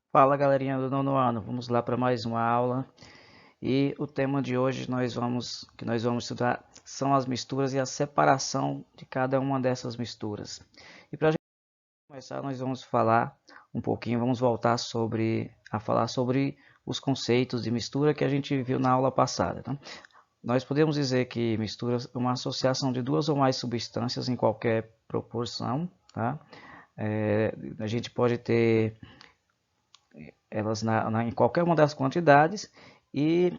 Fala galerinha do nono ano, vamos lá para mais uma aula e o tema de hoje nós vamos estudar são as misturas e a separação de cada uma dessas misturas. E para a gente começar nós vamos falar um pouquinho, vamos voltar a falar sobre os conceitos de mistura que a gente viu na aula passada. Tá? Nós podemos dizer que mistura é uma associação de duas ou mais substâncias em qualquer proporção, tá? A gente pode ter elas em qualquer uma das quantidades e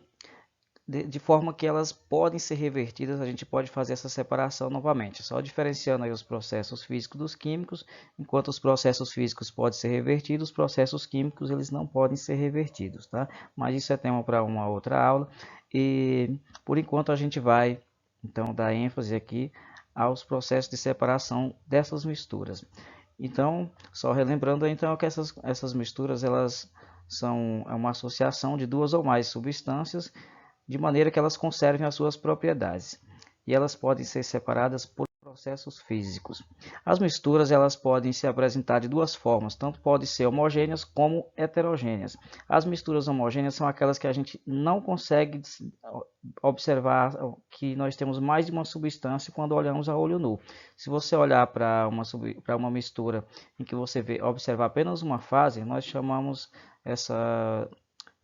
de forma que elas podem ser revertidas, a gente pode fazer essa separação novamente, só diferenciando aí os processos físicos dos químicos, enquanto os processos físicos podem ser revertidos, os processos químicos eles não podem ser revertidos, tá? Mas isso é tema para uma outra aula e por enquanto a gente vai então dar ênfase aqui aos processos de separação dessas misturas. Então, só relembrando então que essas misturas elas são uma associação de duas ou mais substâncias de maneira que elas conservem as suas propriedades. E elas podem ser separadas por processos físicos. As misturas elas podem se apresentar de duas formas, tanto podem ser homogêneas como heterogêneas. As misturas homogêneas são aquelas que a gente não consegue observar que nós temos mais de uma substância quando olhamos a olho nu. Se você olhar para uma mistura em que você observar apenas uma fase, nós chamamos essa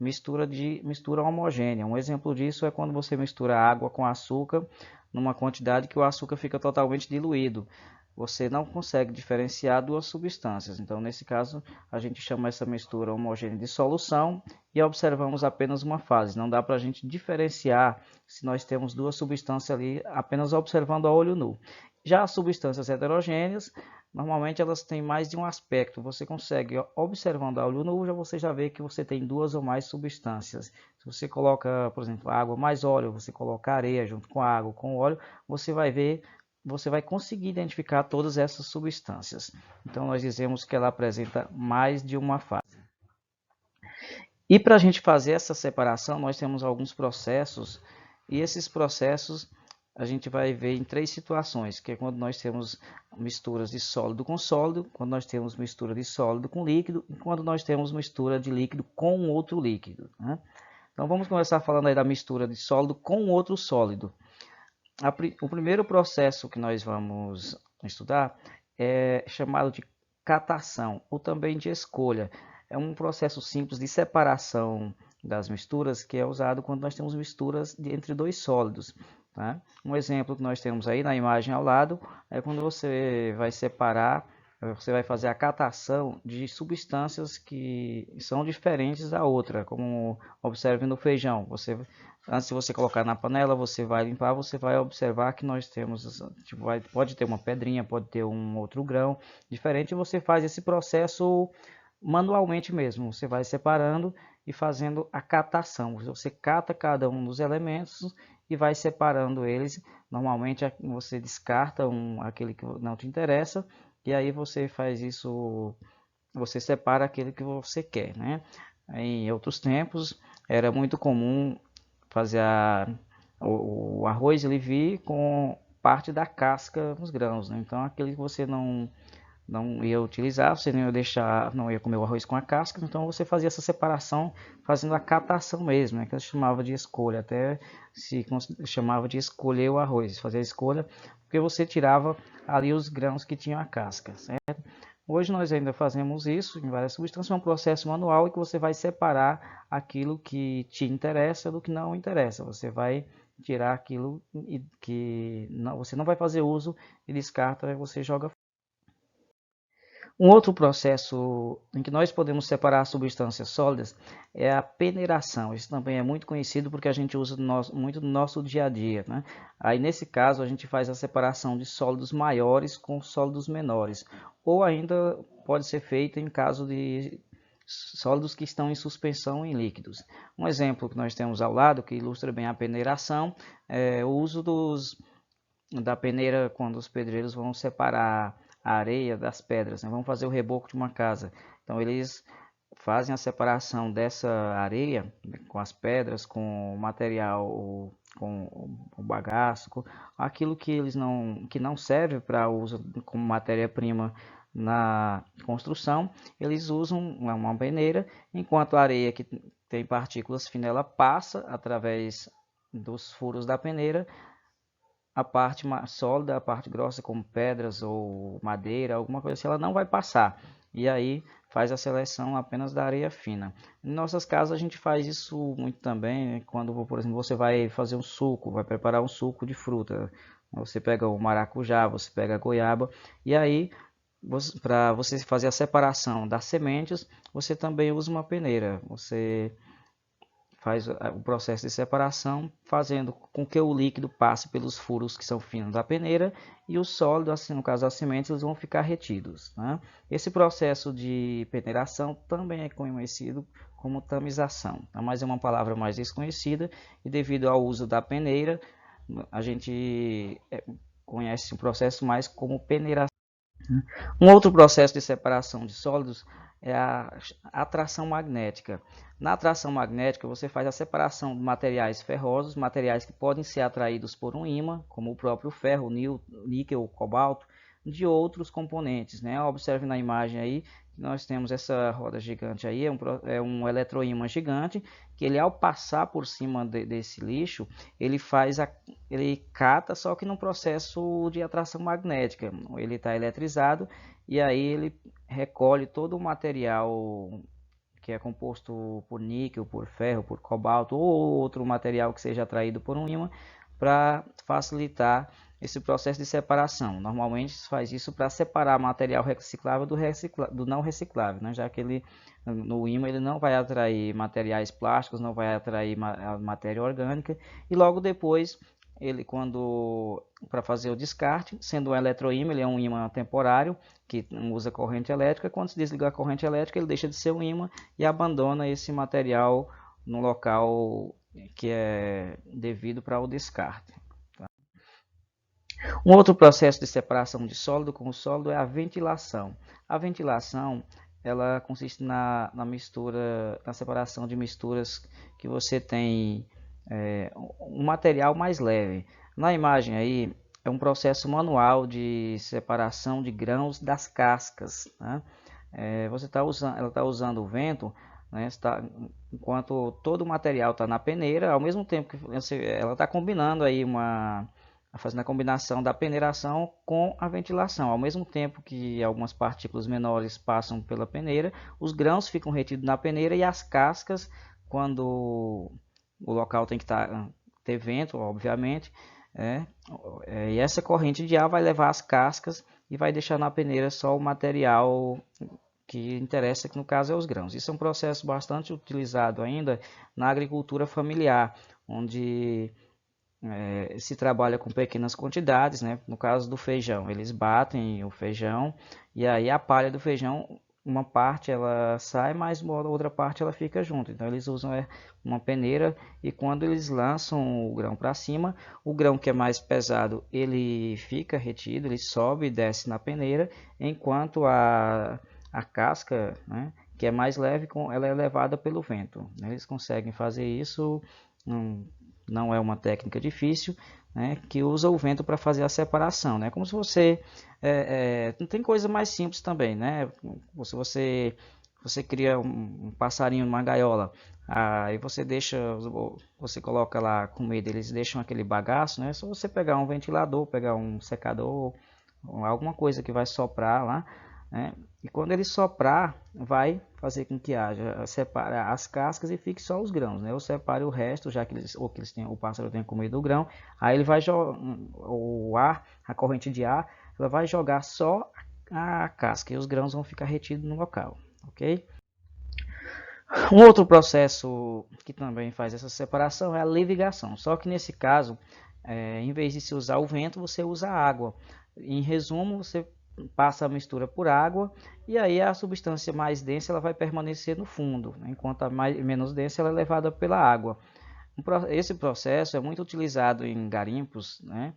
mistura homogênea. Um exemplo disso é quando você mistura água com açúcar numa quantidade que o açúcar fica totalmente diluído. Você não consegue diferenciar duas substâncias. Então, nesse caso, a gente chama essa mistura homogênea de solução e observamos apenas uma fase. Não dá para a gente diferenciar se nós temos duas substâncias ali apenas observando a olho nu. Já as substâncias heterogêneas, normalmente elas têm mais de um aspecto. Você consegue, observando a olho nu, você já vê que você tem duas ou mais substâncias. Se você coloca, por exemplo, água mais óleo, você coloca areia junto com a água, com óleo, você vai ver, você vai conseguir identificar todas essas substâncias. Então nós dizemos que ela apresenta mais de uma fase. E para a gente fazer essa separação, nós temos alguns processos, e esses processos a gente vai ver em três situações, que é quando nós temos misturas de sólido com sólido, quando nós temos mistura de sólido com líquido, e quando nós temos mistura de líquido com outro líquido. Né? Então vamos começar falando aí da mistura de sólido com outro sólido. O primeiro processo que nós vamos estudar é chamado de catação, ou também de escolha. É um processo simples de separação das misturas que é usado quando nós temos misturas entre dois sólidos. Tá? Um exemplo que nós temos aí na imagem ao lado é quando você vai separar, você vai fazer a catação de substâncias que são diferentes da outra, como observe no feijão. Antes de você colocar na panela, você vai limpar, você vai observar que nós temos, tipo, pode ter uma pedrinha, pode ter um outro grão diferente, e você faz esse processo manualmente mesmo. Você vai separando e fazendo a catação. Você cata cada um dos elementos e vai separando eles. Normalmente você descarta aquele que não te interessa e aí você faz isso, você separa aquele que você quer, né? Em outros tempos era muito comum fazer o arroz ele vir com parte da casca nos grãos, né? Então aquele que você não ia utilizar, você não ia deixar, não ia comer o arroz com a casca, então você fazia essa separação fazendo a catação mesmo, né? Que se chamava de escolha, até se chamava de escolher o arroz, fazer a escolha, porque você tirava ali os grãos que tinham a casca, certo? Hoje nós ainda fazemos isso em várias substâncias, é um processo manual em que você vai separar aquilo que te interessa do que não interessa. Você vai tirar aquilo que não, você não vai fazer uso e descarta e você joga. Um outro processo em que nós podemos separar substâncias sólidas é a peneiração. Isso também é muito conhecido porque a gente usa muito no nosso dia a dia. Né? Aí, nesse caso, a gente faz a separação de sólidos maiores com sólidos menores. Ou ainda pode ser feito em caso de sólidos que estão em suspensão em líquidos. Um exemplo que nós temos ao lado, que ilustra bem a peneiração, é o uso da peneira quando os pedreiros vão separar a areia das pedras, né? Vão fazer o reboco de uma casa. Então eles fazem a separação dessa areia com as pedras, com o material, com o bagaço, com aquilo que eles não que não serve para uso como matéria-prima na construção, eles usam uma peneira, enquanto a areia que tem partículas finas, ela passa através dos furos da peneira, a parte sólida, a parte grossa, como pedras ou madeira, alguma coisa assim, ela não vai passar. E aí faz a seleção apenas da areia fina. Em nossas casas a gente faz isso muito também, né? Quando, por exemplo, você vai fazer um suco, vai preparar um suco de fruta. Você pega o maracujá, você pega a goiaba, e aí para você fazer a separação das sementes, você também usa uma peneira. Você faz o processo de separação, fazendo com que o líquido passe pelos furos que são finos da peneira e o sólido, assim, no caso das sementes, eles vão ficar retidos, né? Esse processo de peneiração também é conhecido como tamização, mas é uma palavra mais desconhecida e devido ao uso da peneira, a gente conhece o processo mais como peneiração. Um outro processo de separação de sólidos é a atração magnética. Na atração magnética, você faz a separação de materiais ferrosos, materiais que podem ser atraídos por um ímã, como o próprio ferro, níquel, cobalto, de outros componentes, né? Observe na imagem aí, nós temos essa roda gigante aí, é um eletroímã gigante, que ele ao passar por cima desse lixo, ele cata, só que num processo de atração magnética. Ele está eletrizado e aí ele recolhe todo o material que é composto por níquel, por ferro, por cobalto ou outro material que seja atraído por um ímã para facilitar esse processo de separação. Normalmente se faz isso para separar material reciclável do não reciclável, né? Já que no ímã ele não vai atrair materiais plásticos, não vai atrair matéria orgânica e logo depois ele para fazer o descarte, sendo um eletroímã, ele é um ímã temporário que usa corrente elétrica. Quando se desligar a corrente elétrica, ele deixa de ser um ímã e abandona esse material no local que é devido para o descarte. Tá? Um outro processo de separação de sólido com sólido é a ventilação. A ventilação ela consiste na separação de misturas que você tem um material mais leve. Na imagem aí é um processo manual de separação de grãos das cascas, né? Ela está usando o vento, né? Enquanto todo o material está na peneira, ao mesmo tempo que ela está combinando aí fazendo a combinação da peneiração com a ventilação. Ao mesmo tempo que algumas partículas menores passam pela peneira, os grãos ficam retidos na peneira e as cascas, quando o local tem que ter vento, obviamente, e essa corrente de ar vai levar as cascas e vai deixar na peneira só o material que interessa, que no caso é os grãos. Isso é um processo bastante utilizado ainda na agricultura familiar, onde se trabalha com pequenas quantidades, né? No caso do feijão, eles batem o feijão e aí a palha do feijão, uma parte ela sai, mas outra parte ela fica junto. Então eles usam uma peneira e quando eles lançam o grão para cima, o grão que é mais pesado ele fica retido, ele sobe e desce na peneira, enquanto a casca, né, que é mais leve, ela é levada pelo vento. Eles conseguem fazer isso. Não é uma técnica difícil, né, que usa o vento para fazer a separação, né? Como se você não tem coisa mais simples também, né? Se você cria um passarinho numa gaiola, aí você coloca lá comida, eles deixam aquele bagaço, né? É só você pegar um ventilador, pegar um secador, alguma coisa que vai soprar lá, né? E quando ele soprar, vai fazer com que separa as cascas e fique só os grãos, né? Ou separe o resto, já que o pássaro tenha comido o grão, aí ele vai a corrente de ar, ela vai jogar só a casca e os grãos vão ficar retidos no local, ok? Um outro processo que também faz essa separação é a levigação, só que nesse caso, em vez de se usar o vento, você usa a água. Em resumo, você passa a mistura por água e aí a substância mais densa ela vai permanecer no fundo, né? Enquanto a menos densa ela é levada pela água. Esse processo é muito utilizado em garimpos, né?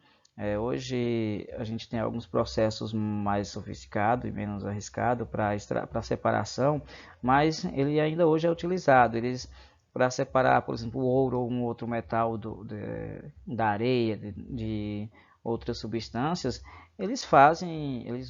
Hoje a gente tem alguns processos mais sofisticados e menos arriscados para separação, mas ele ainda hoje é utilizado. Eles para separar, por exemplo, o ouro ou um outro metal da areia, outras substâncias, eles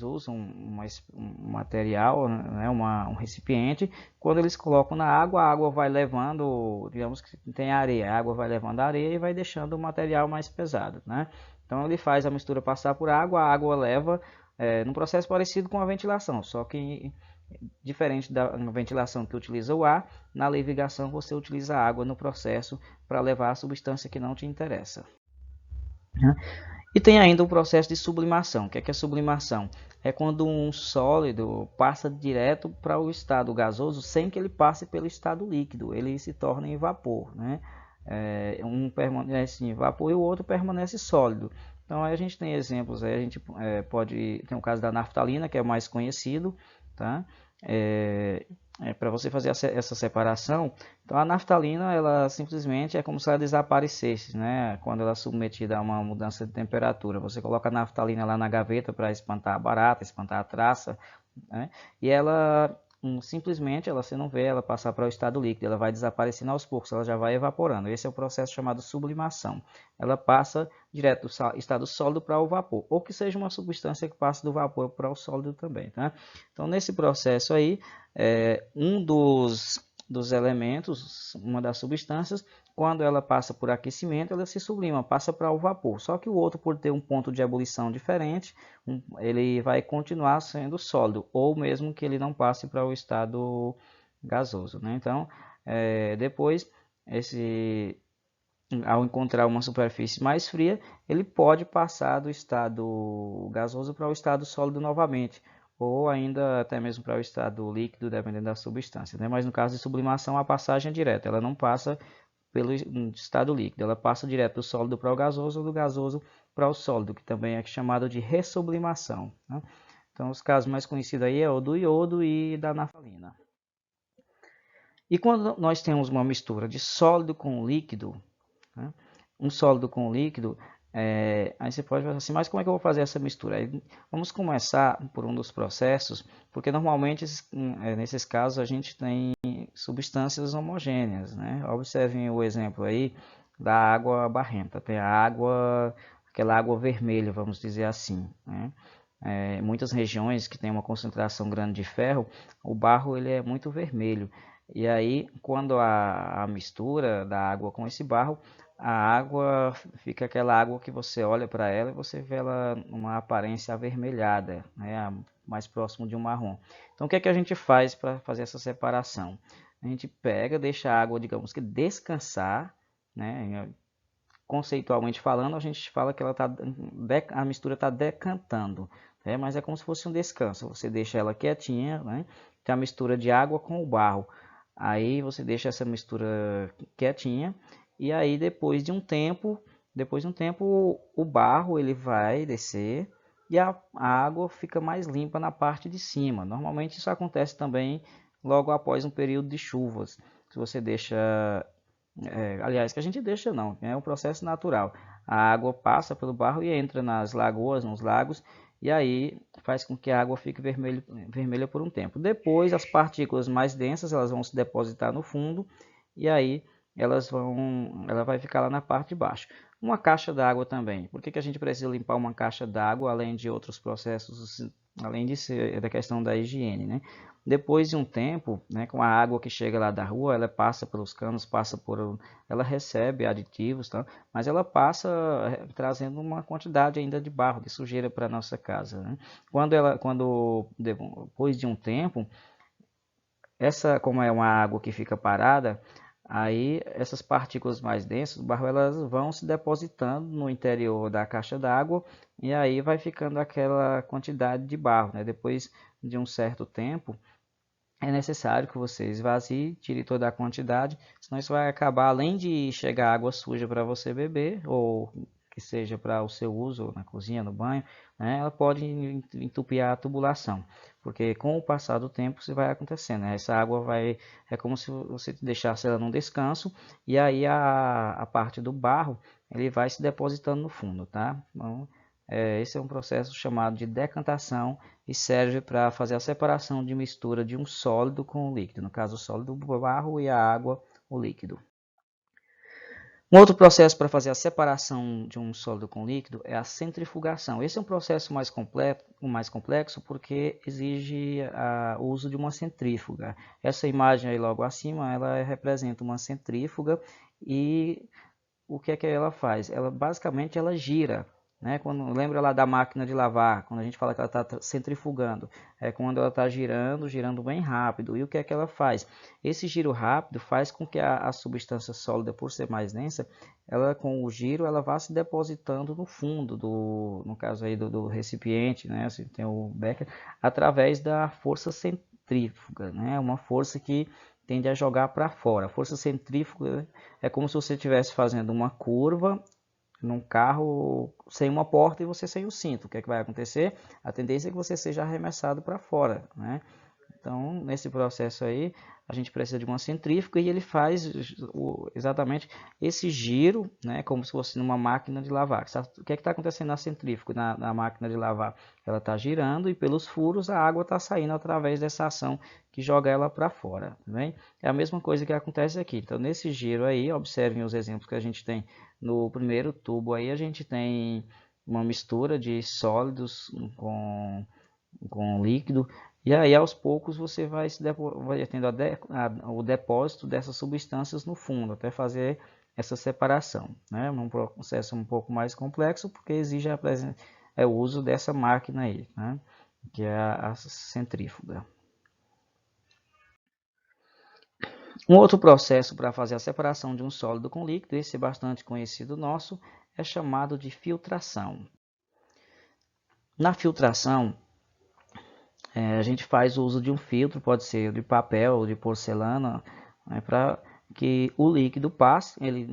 usam um material, né, um recipiente. Quando eles colocam na água, a água vai levando, digamos que tem areia, a água vai levando a areia e vai deixando o material mais pesado, né? Então ele faz a mistura passar por água, a água leva, num processo parecido com a ventilação, só que diferente da ventilação que utiliza o ar, na levigação você utiliza a água no processo para levar a substância que não te interessa. E tem ainda o processo de sublimação. O que é sublimação? É quando um sólido passa direto para o estado gasoso sem que ele passe pelo estado líquido. Ele se torna em vapor, né? Um permanece em vapor e o outro permanece sólido. Então aí a gente tem exemplos, aí a gente tem o caso da naftalina, que é o mais conhecido, tá? Para você fazer essa separação, então a naftalina, ela simplesmente é como se ela desaparecesse, né? Quando ela é submetida a uma mudança de temperatura. Você coloca a naftalina lá na gaveta para espantar a barata, espantar a traça, né? E ela simplesmente, você não vê ela passar para o estado líquido, ela vai desaparecendo aos poucos, ela já vai evaporando. Esse é o processo chamado sublimação. Ela passa direto do estado sólido para o vapor, ou que seja uma substância que passe do vapor para o sólido também, tá? Então nesse processo aí, um dos elementos, uma das substâncias, quando ela passa por aquecimento, ela se sublima, passa para o vapor. Só que o outro, por ter um ponto de ebulição diferente, ele vai continuar sendo sólido, ou mesmo que ele não passe para o estado gasoso, né? Então, depois, ao encontrar uma superfície mais fria, ele pode passar do estado gasoso para o estado sólido novamente, ou ainda até mesmo para o estado líquido, dependendo da substância, né? Mas no caso de sublimação, a passagem é direta, ela não passa pelo estado líquido, ela passa direto do sólido para o gasoso ou do gasoso para o sólido, que também é chamado de ressublimação, né? Então, os casos mais conhecidos aí é o do iodo e da naftalina. E quando nós temos uma mistura de sólido com líquido, né? Um sólido com líquido, aí você pode falar assim, mas como é que eu vou fazer essa mistura? Aí, vamos começar por um dos processos, porque normalmente nesses casos a gente tem substâncias homogêneas, né? Observem o exemplo aí da água barrenta, tem a água, aquela água vermelha, vamos dizer assim, né? Muitas regiões que tem uma concentração grande de ferro, o barro ele é muito vermelho. E aí, quando a mistura da água com esse barro, a água fica aquela água que você olha para ela e você vê ela uma aparência avermelhada, né, mais próximo de um marrom. Então, o que é que a gente faz para fazer essa separação? A gente pega, deixa a água, digamos que descansar, né? Conceitualmente falando, a gente fala que a mistura está decantando, né? Mas é como se fosse um descanso. Você deixa ela quietinha, né? Tem a mistura de água com o barro. Aí você deixa essa mistura quietinha e aí depois de um tempo o barro ele vai descer e a água fica mais limpa na parte de cima. Normalmente isso acontece também logo após um período de chuvas. Se você deixa aliás, que a gente deixa não, é um processo natural. A água passa pelo barro e entra nas lagoas, nos lagos, e aí faz com que a água fique vermelha por um tempo. Depois, as partículas mais densas elas vão se depositar no fundo, e aí ela vai ficar lá na parte de baixo. Uma caixa d'água também. Por que a gente precisa limpar uma caixa d'água, além de outros processos, além de ser da questão da higiene, né? Depois de um tempo, né, com a água que chega lá da rua, ela passa pelos canos, ela recebe aditivos, tá? Mas ela passa trazendo uma quantidade ainda de barro, de sujeira para a nossa casa, né? Depois de um tempo, como é uma água que fica parada, aí essas partículas mais densas do barro elas vão se depositando no interior da caixa d'água e aí vai ficando aquela quantidade de barro, né? Depois de um certo tempo, é necessário que você esvazie, tire toda a quantidade, senão isso vai acabar, além de chegar água suja para você beber, ou que seja para o seu uso na cozinha, no banho, né, ela pode entupir a tubulação, porque com o passar do tempo isso vai acontecendo, né, essa água é como se você deixasse ela num descanso, e aí a parte do barro, ele vai se depositando no fundo, tá? Então, esse é um processo chamado de decantação e serve para fazer a separação de mistura de um sólido com o líquido. No caso, o sólido, o barro e a água, o líquido. Um outro processo para fazer a separação de um sólido com líquido é a centrifugação. Esse é um processo mais complexo porque exige o uso de uma centrífuga. Essa imagem aí logo acima, ela representa uma centrífuga e o que é que ela faz? Ela basicamente ela gira, né? Quando lembra lá da máquina de lavar, quando a gente fala que ela está centrifugando, é quando ela está girando, girando bem rápido. E o que é que ela faz? Esse giro rápido faz com que a substância sólida, por ser mais densa, ela com o giro ela vá se depositando no fundo no caso aí do recipiente, né? Assim, tem o becker, através da força centrífuga, né? Uma força que tende a jogar para fora. A força centrífuga é como se você estivesse fazendo uma curva num carro sem uma porta e você sem o cinto. O que é que vai acontecer? A tendência é que você seja arremessado para fora, né? Então, nesse processo aí, a gente precisa de uma centrífuga e ele faz exatamente esse giro, né, como se fosse numa máquina de lavar. O que é que está acontecendo na centrífuga, na máquina de lavar? Ela está girando e pelos furos a água está saindo através dessa ação que joga ela para fora. Tá bem? É a mesma coisa que acontece aqui. Então, nesse giro aí, observem os exemplos que a gente tem no primeiro tubo aí, a gente tem uma mistura de sólidos com líquido, e aí aos poucos você vai tendo o depósito dessas substâncias no fundo, até fazer essa separação. Né? É um processo um pouco mais complexo, porque exige o uso dessa máquina aí, né? Que é a centrífuga. Um outro processo para fazer a separação de um sólido com líquido, esse é bastante conhecido nosso, é chamado de filtração. Na filtração, a gente faz o uso de um filtro, pode ser de papel ou de porcelana, né, para que o líquido passe, ele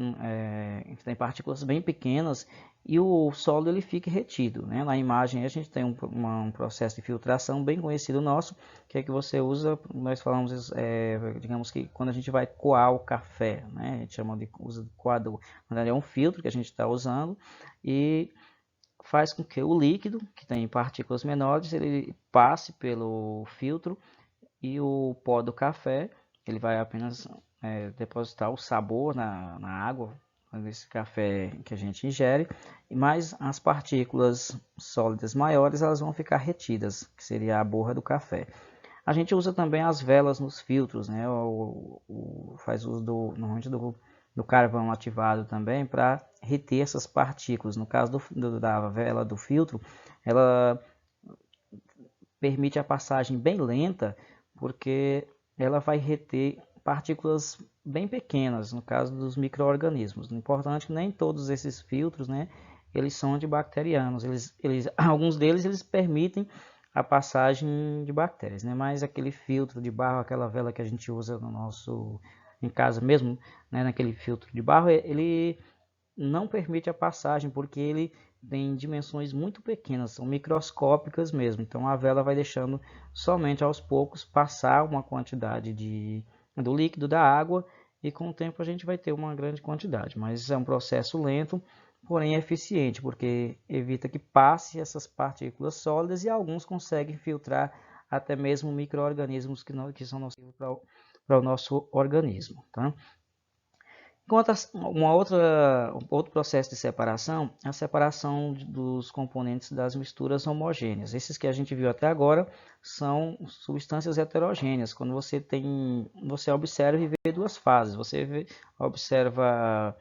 tem partículas bem pequenas e o sólido ele fique retido. Né? Na imagem a gente tem um processo de filtração bem conhecido nosso, que é que você usa, nós falamos, digamos que quando a gente vai coar o café, né? A gente chama de uso de coador, na verdade é um filtro que a gente está usando e faz com que o líquido, que tem partículas menores, ele passe pelo filtro e o pó do café, ele vai apenas depositar o sabor na água, nesse café que a gente ingere, mas as partículas sólidas maiores elas vão ficar retidas, que seria a borra do café. A gente usa também as velas nos filtros, né? Faz uso normalmente do carvão ativado também para reter essas partículas. No caso da vela do filtro, ela permite a passagem bem lenta, porque ela vai reter partículas bem pequenas, no caso dos micro-organismos. O importante é que nem todos esses filtros, né, eles são antibacterianos. Alguns deles eles permitem a passagem de bactérias, né, mas aquele filtro de barro, aquela vela que a gente usa em casa mesmo, né, naquele filtro de barro, ele não permite a passagem, porque ele tem dimensões muito pequenas, são microscópicas mesmo. Então a vela vai deixando somente aos poucos passar uma quantidade do líquido da água e com o tempo a gente vai ter uma grande quantidade. Mas é um processo lento, porém eficiente, porque evita que passe essas partículas sólidas e alguns conseguem filtrar até mesmo micro-organismos que são nocivos para o nosso organismo. Tá? Enquanto outro processo de separação é a separação dos componentes das misturas homogêneas. Esses que a gente viu até agora são substâncias heterogêneas. Quando você observa e vê duas fases. Observa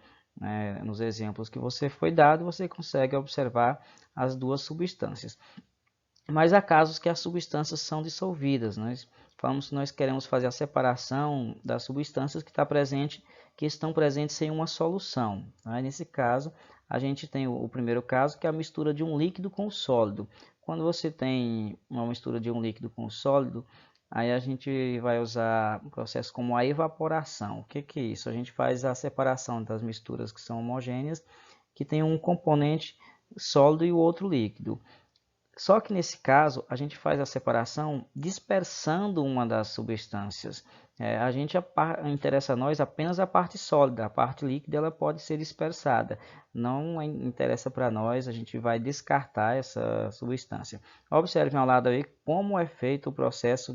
nos exemplos que você foi dado, você consegue observar as duas substâncias. Mas há casos que as substâncias são dissolvidas. Nós falamos que nós queremos fazer a separação das substâncias que estão presentes em uma solução. Tá? Nesse caso, a gente tem o primeiro caso, que é a mistura de um líquido com sólido. Quando você tem uma mistura de um líquido com sólido, aí a gente vai usar um processo como a evaporação. O que é isso? A gente faz a separação das misturas que são homogêneas, que tem um componente sólido e o outro líquido. Só que nesse caso, a gente faz a separação dispersando uma das substâncias. Interessa a nós apenas a parte sólida, a parte líquida ela pode ser dispersada. Não interessa para nós, a gente vai descartar essa substância. Observe ao lado aí como é feito o processo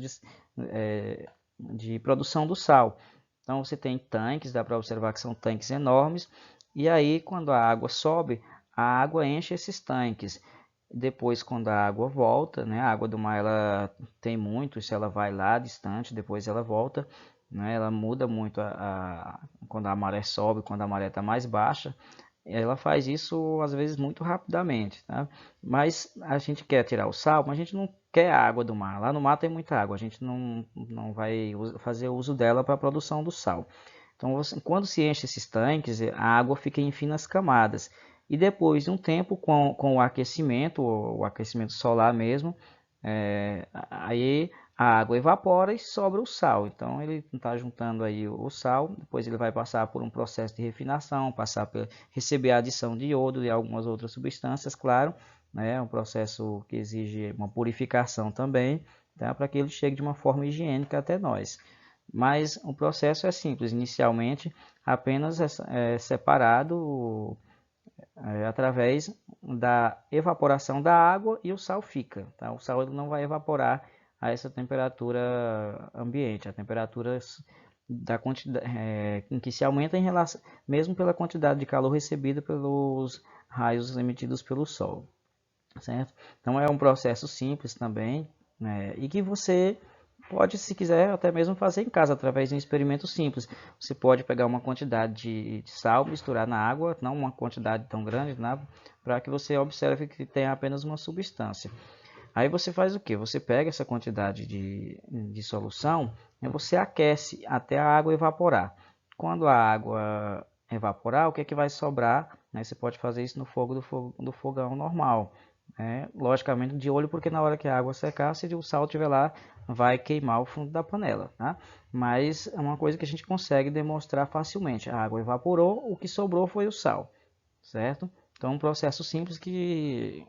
de produção do sal. Então você tem tanques, dá para observar que são tanques enormes, E aí, quando a água sobe, a água enche esses tanques. Depois, quando a água volta, né, a água do mar ela tem muito, se ela vai lá distante, depois ela volta, né, ela muda muito quando a maré sobe, quando a maré está mais baixa. Ela faz isso às vezes muito rapidamente, tá? Mas a gente quer tirar o sal, mas a gente não quer a água do mar. Lá no mar tem muita água, a gente não vai fazer uso dela para a produção do sal. Então, quando se enche esses tanques, a água fica em finas camadas. E depois de um tempo, com o aquecimento solar mesmo, aí a água evapora e sobra o sal. Então, ele está juntando aí o sal, depois ele vai passar por um processo de refinação, receber a adição de iodo e algumas outras substâncias, claro, né? Um processo que exige uma purificação também, tá? Para que ele chegue de uma forma higiênica até nós. Mas o processo é simples, inicialmente apenas é separado através da evaporação da água e o sal fica. Tá? O sal ele não vai evaporar a essa temperatura ambiente, a temperatura da quantidade, em que se aumenta em relação, mesmo pela quantidade de calor recebida pelos raios emitidos pelo sol. Certo? Então é um processo simples também, né? E que você pode, se quiser, até mesmo fazer em casa, através de um experimento simples. Você pode pegar uma quantidade de sal, misturar na água, não uma quantidade tão grande, né? Para que você observe que tem apenas uma substância. Aí você faz o que? Você pega essa quantidade de solução e você aquece até a água evaporar. Quando a água evaporar, o que é que vai sobrar? Né? Você pode fazer isso no fogo do fogão normal. Logicamente de olho, porque na hora que a água secar, se o sal estiver lá, vai queimar o fundo da panela, tá? Mas é uma coisa que a gente consegue demonstrar facilmente. A água evaporou, o que sobrou foi o sal, certo? Então, um processo simples que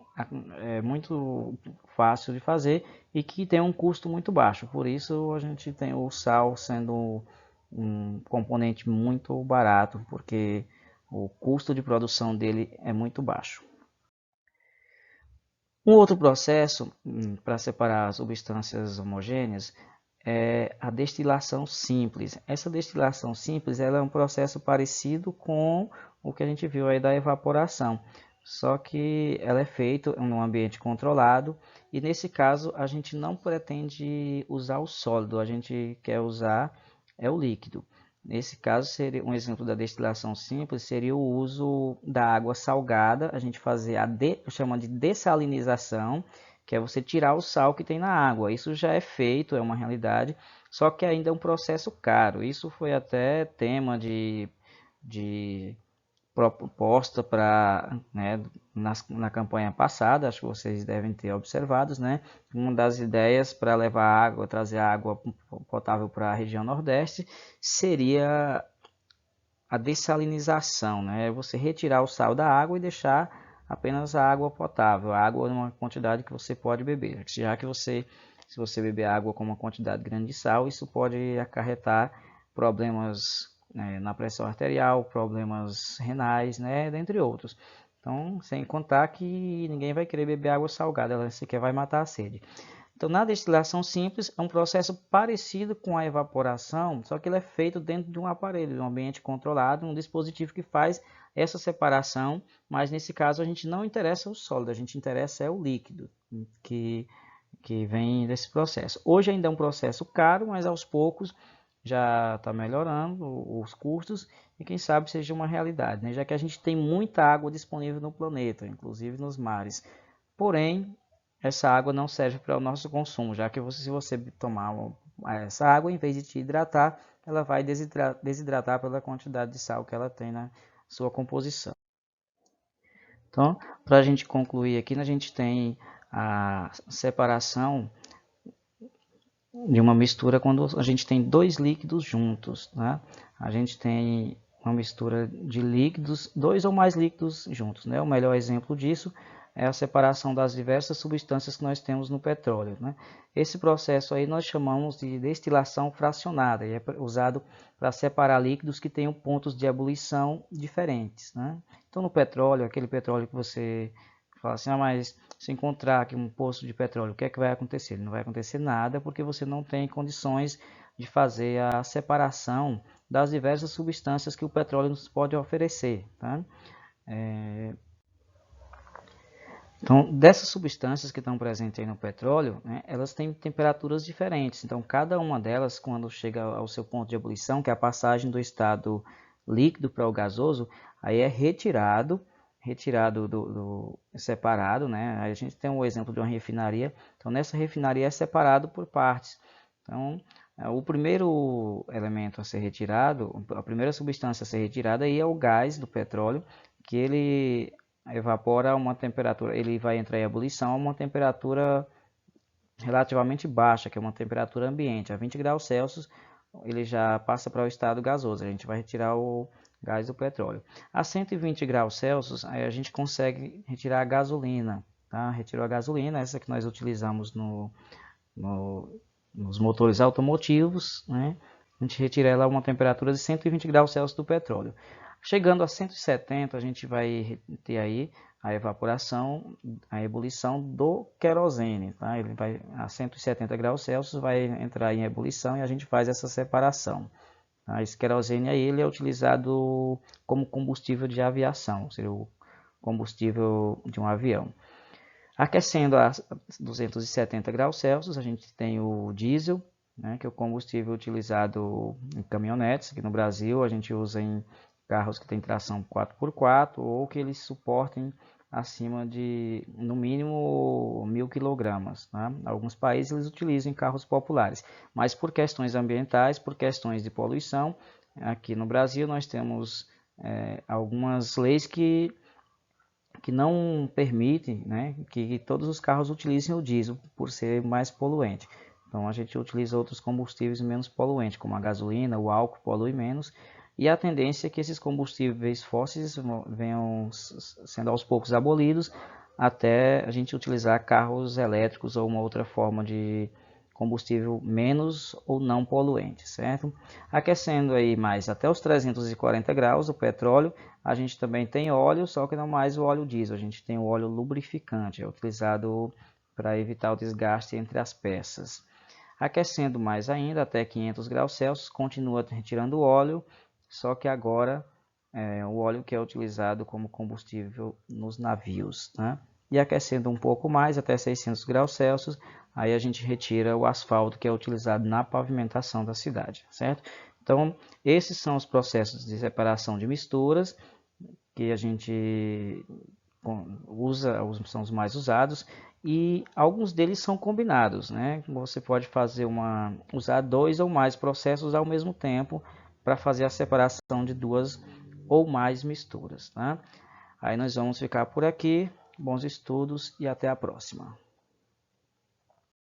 é muito fácil de fazer e que tem um custo muito baixo. Por isso, a gente tem o sal sendo um componente muito barato, porque o custo de produção dele é muito baixo. Um outro processo para separar as substâncias homogêneas é a destilação simples. Essa destilação simples ela é um processo parecido com o que a gente viu aí da evaporação, só que ela é feita em um ambiente controlado e nesse caso a gente não pretende usar o sólido, a gente quer usar o líquido. Nesse caso, seria um exemplo da destilação simples seria o uso da água salgada, a gente fazer chama de dessalinização, que é você tirar o sal que tem na água. Isso já é feito, é uma realidade, só que ainda é um processo caro. Isso foi até tema de proposta para, né, na campanha passada, acho que vocês devem ter observado, né? Uma das ideias para levar água, trazer água potável para a região Nordeste seria a dessalinização, né? Você retirar o sal da água e deixar apenas a água potável, a água numa quantidade que você pode beber. Já que se você beber água com uma quantidade grande de sal, isso pode acarretar problemas, né, na pressão arterial, problemas renais, né, dentre outros. Então, sem contar que ninguém vai querer beber água salgada, ela sequer vai matar a sede. Então, na destilação simples, é um processo parecido com a evaporação, só que ele é feito dentro de um aparelho, de um ambiente controlado, um dispositivo que faz essa separação, mas nesse caso a gente não interessa o sólido, a gente interessa é o líquido que vem desse processo. Hoje ainda é um processo caro, mas aos poucos já está melhorando os custos e quem sabe seja uma realidade, né? Já que a gente tem muita água disponível no planeta, inclusive nos mares. Porém, essa água não serve para o nosso consumo, já que se você tomar essa água, em vez de te hidratar, ela vai desidratar pela quantidade de sal que ela tem na sua composição. Então, para a gente concluir aqui, a gente tem a separação de uma mistura quando a gente tem dois líquidos juntos, né? A gente tem uma mistura de líquidos, dois ou mais líquidos juntos, né? O melhor exemplo disso é a separação das diversas substâncias que nós temos no petróleo, né? Esse processo aí nós chamamos de destilação fracionada e é usado para separar líquidos que tenham pontos de ebulição diferentes, né? Então no petróleo, aquele petróleo que você fala assim, mas se encontrar aqui um poço de petróleo, o que é que vai acontecer? Não vai acontecer nada porque você não tem condições de fazer a separação das diversas substâncias que o petróleo nos pode oferecer. Tá? Então, dessas substâncias que estão presentes aí no petróleo, né, elas têm temperaturas diferentes. Então, cada uma delas, quando chega ao seu ponto de ebulição, que é a passagem do estado líquido para o gasoso, aí é retirado separado, né? Aí a gente tem um exemplo de uma refinaria. Então, nessa refinaria é separado por partes. Então, o primeiro elemento a ser retirado, a primeira substância a ser retirada aí é o gás do petróleo, que ele evapora a uma temperatura, ele vai entrar em ebulição a uma temperatura relativamente baixa, que é uma temperatura ambiente, a 20 graus Celsius, ele já passa para o estado gasoso, a gente vai retirar o gás do petróleo. A 120 graus Celsius, aí a gente consegue retirar a gasolina, tá? Retirou a gasolina, essa que nós utilizamos nos motores automotivos, né? A gente retira ela a uma temperatura de 120 graus Celsius do petróleo. Chegando a 170, a gente vai ter aí a evaporação, a ebulição do querosene. Tá? Ele vai a 170 graus Celsius, vai entrar em ebulição e a gente faz essa separação. Tá? Esse querosene aí ele é utilizado como combustível de aviação, seria o combustível de um avião. Aquecendo a 270 graus Celsius, a gente tem o diesel, né, que é o combustível utilizado em caminhonetes. Aqui no Brasil, a gente usa em carros que têm tração 4x4 ou que eles suportem acima de, no mínimo, 1.000 kg. Tá? Alguns países eles utilizam em carros populares, mas por questões ambientais, por questões de poluição, aqui no Brasil nós temos algumas leis que não permitem, né, que todos os carros utilizem o diesel por ser mais poluente. Então a gente utiliza outros combustíveis menos poluentes, como a gasolina, o álcool polui menos, e a tendência é que esses combustíveis fósseis venham sendo aos poucos abolidos até a gente utilizar carros elétricos ou uma outra forma de combustível menos ou não poluente, certo? Aquecendo aí mais até os 340 graus o petróleo, a gente também tem óleo, só que não mais o óleo diesel, a gente tem o óleo lubrificante, é utilizado para evitar o desgaste entre as peças. Aquecendo mais ainda, até 500 graus Celsius, continua retirando o óleo, só que agora é o óleo que é utilizado como combustível nos navios. Né? E aquecendo um pouco mais, até 600 graus Celsius, aí a gente retira o asfalto que é utilizado na pavimentação da cidade, certo? Então, esses são os processos de separação de misturas que a gente usa, são os mais usados, e alguns deles são combinados, né? Você pode usar 2 ou mais processos ao mesmo tempo para fazer a separação de 2 ou mais misturas, tá? Aí nós vamos ficar por aqui. Bons estudos e até a próxima.